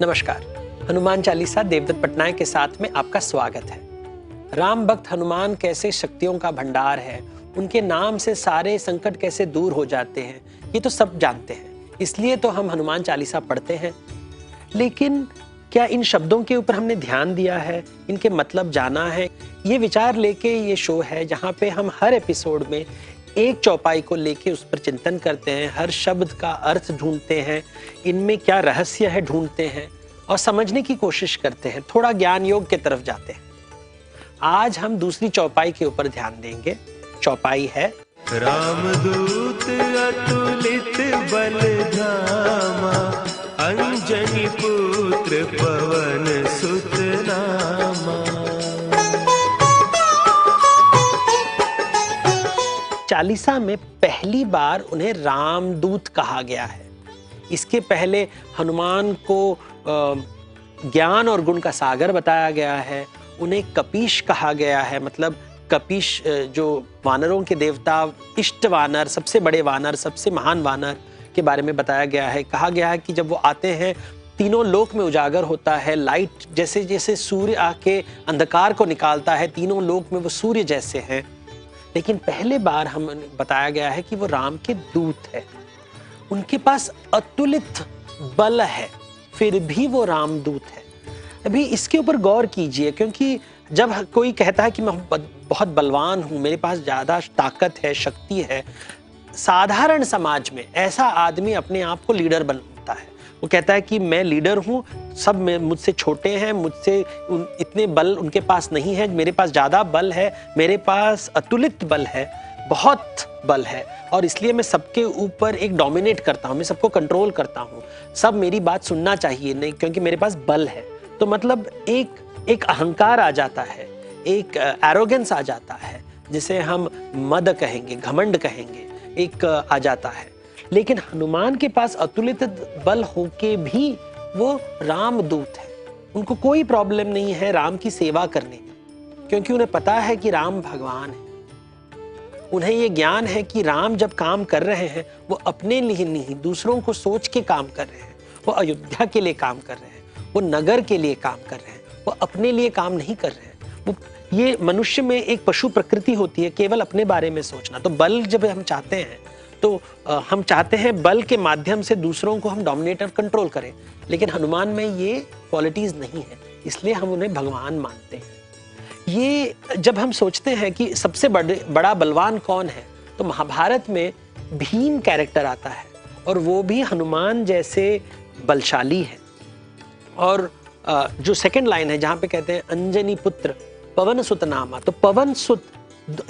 नमस्कार। हनुमान चालीसा देवदत्त पटनायक के साथ में आपका स्वागत है। राम भक्त हनुमान कैसे शक्तियों का भंडार है, उनके नाम से सारे संकट कैसे दूर हो जाते हैं, ये तो सब जानते हैं। इसलिए तो हम हनुमान चालीसा पढ़ते हैं। लेकिन क्या इन शब्दों के ऊपर हमने ध्यान दिया है, इनके मतलब जाना है? ये विचार लेके ये शो है जहाँ पे हम हर एपिसोड में एक चौपाई को लेके उस पर चिंतन करते हैं, हर शब्द का अर्थ ढूंढते हैं, इनमें क्या रहस्य है ढूंढते हैं और समझने की कोशिश करते हैं, थोड़ा ज्ञान योग के तरफ जाते हैं। आज हम दूसरी चौपाई के ऊपर ध्यान देंगे। चौपाई है रामदूत अतुलित बल धामा, अंजनी पुत्र पवन सुत नामा। चालीसा में पहली बार उन्हें रामदूत कहा गया है। इसके पहले हनुमान को ज्ञान और गुण का सागर बताया गया है। उन्हें कपीश कहा गया है, मतलब कपीश जो वानरों के देवता, इष्ट वानर, सबसे बड़े वानर, सबसे महान वानर के बारे में बताया गया है। कहा गया है कि जब वो आते हैं तीनों लोक में उजागर होता है, लाइट जैसे जैसे सूर्य आके अंधकार को निकालता है, तीनों लोक में वो सूर्य जैसे हैं। लेकिन पहले बार हमें बताया गया है कि वो राम के दूत है। उनके पास अतुलित बल है, फिर भी वो रामदूत है। अभी इसके ऊपर गौर कीजिए, क्योंकि जब कोई कहता है कि मैं बहुत बलवान हूं, मेरे पास ज्यादा ताकत है, शक्ति है, साधारण समाज में ऐसा आदमी अपने आप को लीडर बनता है। वो कहता है कि मैं लीडर हूं, सब में मुझसे छोटे हैं, मुझसे इतने बल उनके पास नहीं है, मेरे पास ज्यादा बल है, मेरे पास अतुलित बल है, बहुत बल है, और इसलिए मैं सबके ऊपर एक डोमिनेट करता हूं, मैं सबको कंट्रोल करता हूं, सब मेरी बात सुनना चाहिए, नहीं क्योंकि मेरे पास बल है। तो मतलब एक अहंकार आ जाता है, एक एरोगेंस आ जाता है, जिसे हम मद कहेंगे, घमंड कहेंगे, एक आ जाता है। लेकिन हनुमान के पास अतुलित बल होके भी वो रामदूत है। उनको कोई प्रॉब्लम नहीं है राम की सेवा करने में, क्योंकि उन्हें पता है कि राम भगवान है। उन्हें ये ज्ञान है कि राम जब काम कर रहे हैं वो अपने लिए नहीं, दूसरों को सोच के काम कर रहे हैं। वो अयोध्या के लिए काम कर रहे हैं, वो नगर के लिए काम कर रहे हैं, वो अपने लिए काम नहीं कर रहे हैं। वो ये मनुष्य में एक पशु प्रकृति होती है, केवल अपने बारे में सोचना। तो बल जब हम चाहते हैं तो हम चाहते हैं बल के माध्यम से दूसरों को हम डोमिनेट और कंट्रोल करें, लेकिन हनुमान में ये क्वालिटीज नहीं है, इसलिए हम उन्हें भगवान मानते हैं। ये जब हम सोचते हैं कि सबसे बड़ा बलवान कौन है, तो महाभारत में भीम कैरेक्टर आता है, और वो भी हनुमान जैसे बलशाली है। और जो सेकंड लाइन है जहां पे कहते हैं अंजनी पुत्र पवन सुत नामा, तो पवन सुत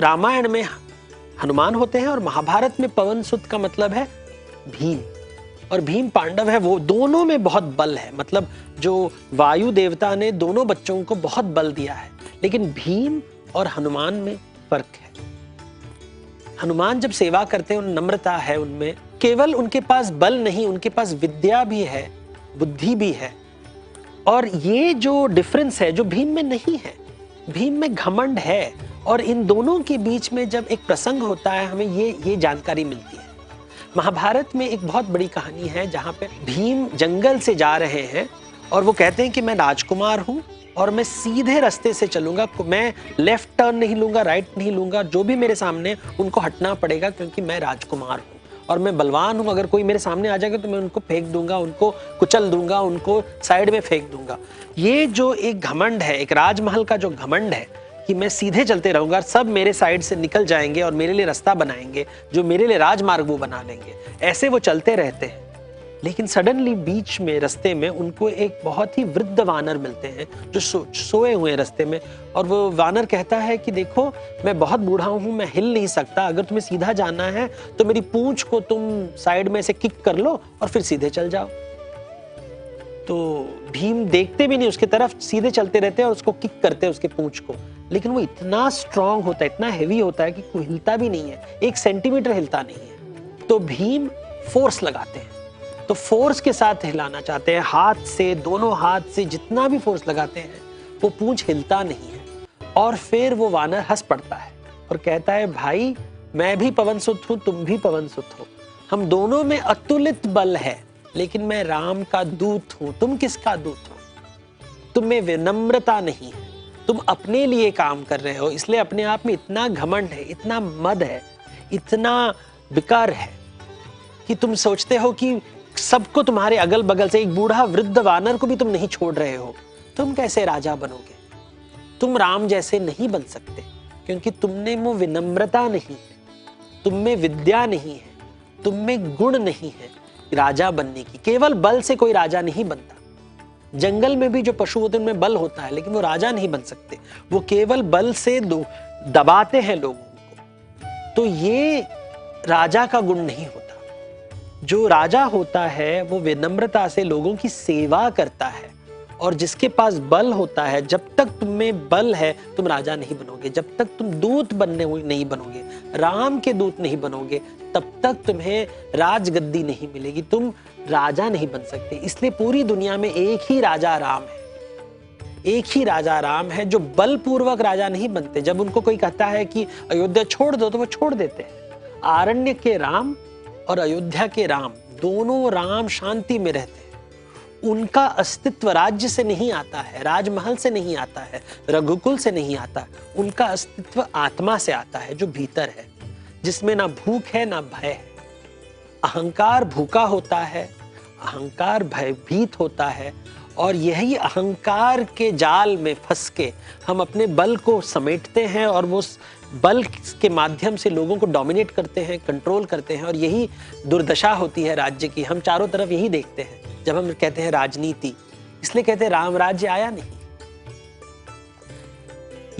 रामायण में हनुमान होते हैं और महाभारत में पवन सुत का मतलब है भीम, और भीम पांडव है। वो दोनों में बहुत बल है, मतलब जो वायु देवता ने दोनों बच्चों को बहुत बल दिया है। लेकिन भीम और हनुमान में फर्क है। हनुमान जब सेवा करते हैं, नम्रता है उनमें, केवल उनके पास बल नहीं, उनके पास विद्या भी है, बुद्धि भी है। और ये जो डिफरेंस है जो भीम में नहीं है, भीम में घमंड है। और इन दोनों के बीच में जब एक प्रसंग होता है, हमें ये जानकारी मिलती है। महाभारत में एक बहुत बड़ी कहानी है जहां पे भीम जंगल से जा रहे हैं और वो कहते हैं कि मैं राजकुमार हूं और मैं सीधे रास्ते से चलूंगा, मैं लेफ्ट टर्न नहीं लूंगा, राइट नहीं लूंगा, जो भी मेरे सामने उनको हटना पड़ेगा, क्योंकि मैं राजकुमार हूं और मैं बलवान हूं। अगर कोई मेरे सामने आ जाएगा तो मैं उनको फेंक दूंगा, उनको कुचल दूंगा, उनको साइड में फेंक दूंगा। ये जो एक घमंड है, एक राजमहल का जो घमंड है कि मैं सीधे चलते रहूंगा, सब मेरे साइड से निकल जाएंगे और मेरे लिए रास्ता बनाएंगे, जो मेरे लिए राजमार्ग वो बना लेंगे, ऐसे वो चलते रहते हैं। लेकिन सडनली बीच में रास्ते में उनको एक बहुत ही वृद्ध वानर मिलते हैं जो सोए हुए हैं रास्ते में, और वो वानर कहता है कि देखो मैं बहुत बूढ़ा हूं, मैं हिल नहीं सकता, अगर तुम्हें सीधा जाना है तो मेरी पूंछ को तुम साइड में से किक कर लो और फिर सीधे चल जाओ। तो भीम देखते भी नहीं उसकी तरफ, सीधे चलते रहते हैं और उसको किक करते हैं उसके पूंछ को। लेकिन वो इतना स्ट्रांग होता है, इतना हेवी होता है कि कोई हिलता भी नहीं है, 1 सेंटीमीटर हिलता नहीं है। तो भीम फोर्स लगाते हैं, तो फोर्स के साथ हिलाना चाहते हैं, हाथ से, दोनों हाथ से जितना भी फोर्स लगाते हैं वो पूंछ हिलता नहीं है। और फिर वो वानर हंस पड़ता है और कहता है भाई मैं भी पवन सुत हूं, तुम भी पवन सुत हो, हम दोनों में अतुलित बल है, लेकिन मैं राम का दूत हूं। तुम किसका दूत हो? तुम में विनम्रता नहीं है, तुम अपने लिए काम कर रहे हो, इसलिए अपने आप में इतना घमंड है, इतना मद है, इतना विकार है कि तुम सोचते हो कि सबको तुम्हारे अगल बगल से, एक बूढ़ा वृद्ध वानर को भी तुम नहीं छोड़ रहे हो। तुम कैसे राजा बनोगे? तुम राम जैसे नहीं बन सकते, क्योंकि तुमने वो विनम्रता नहीं है, तुम में विद्या नहीं है, तुम में गुण नहीं है राजा बनने की। केवल बल से कोई राजा नहीं बनता। जंगल में भी जो पशु होते हैं उनमें बल होता है, लेकिन वो राजा नहीं बन सकते। वो केवल बल से दबाते हैं लोगों को। तो ये राजा का गुण नहीं होता। जो राजा होता है वो विनम्रता से लोगों की सेवा करता है। और जिसके पास बल होता है, जब तक तुम में बल है तुम राजा नहीं बनोगे, जब तक तुम दूत बनने नहीं बनोगे, राम के दूत नहीं बनोगे, तब तक तुम्हें राजगद्दी नहीं मिलेगी, तुम राजा नहीं बन सकते। इसलिए पूरी दुनिया में एक ही राजा राम है, एक ही राजा राम है जो बलपूर्वक राजा नहीं बनते। जब उनको कोई कहता है कि अयोध्या छोड़ दो तो वो छोड़ देते हैं। आरण्य के राम और अयोध्या के राम, दोनों राम शांति में रहते हैं। उनका अस्तित्व राज्य से नहीं आता है, राजमहल से नहीं आता है, रघुकुल से नहीं आता। उनका अस्तित्व आत्मा से आता है, जो भीतर है, जिसमें ना भूख है ना भय है। अहंकार भूखा होता है, अहंकार भयभीत होता है, और यही अहंकार के जाल में फंस के हम अपने बल को समेटते हैं और वो बल के माध्यम से लोगों को डोमिनेट करते हैं, कंट्रोल करते हैं। और यही दुर्दशा होती है राज्य की। हम चारों तरफ यही देखते हैं जब हम कहते हैं राजनीति, इसलिए कहते हैं राम राज्य आया नहीं।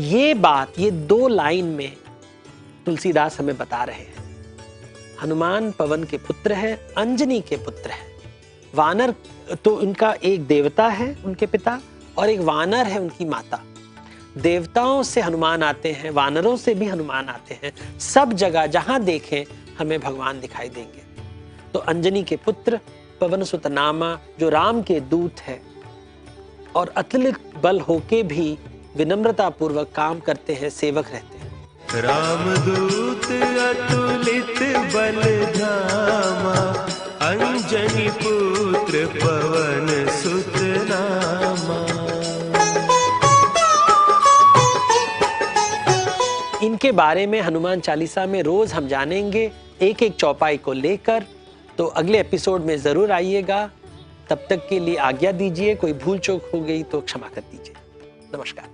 ये बात, ये 2 लाइन में तुलसीदास हमें बता रहे हैं। हनुमान पवन के पुत्र हैं, अंजनी के पुत्र हैं। वानर तो उनका एक देवता है उनके पिता, और एक वानर है उनकी माता। देवताओं से हनुमान आते हैं, वानरों से भी हनुमान आते हैं। सब जगह जहां देखें हमें भगवान दिखाई देंगे। तो अंजनी के पुत्र पवन सुत नामा, जो राम के दूत है और अतुलित बल होके भी विनम्रता पूर्वक काम करते हैं, सेवक रहते हैं। रामदूत अतुलित बल धामा, अंजनी पुत्र पवन सुत नामा। इनके बारे में हनुमान चालीसा में रोज हम जानेंगे, एक एक चौपाई को लेकर। तो अगले एपिसोड में जरूर आइएगा। तब तक के लिए आज्ञा दीजिए। कोई भूल चूक हो गई तो क्षमा कर दीजिए। नमस्कार।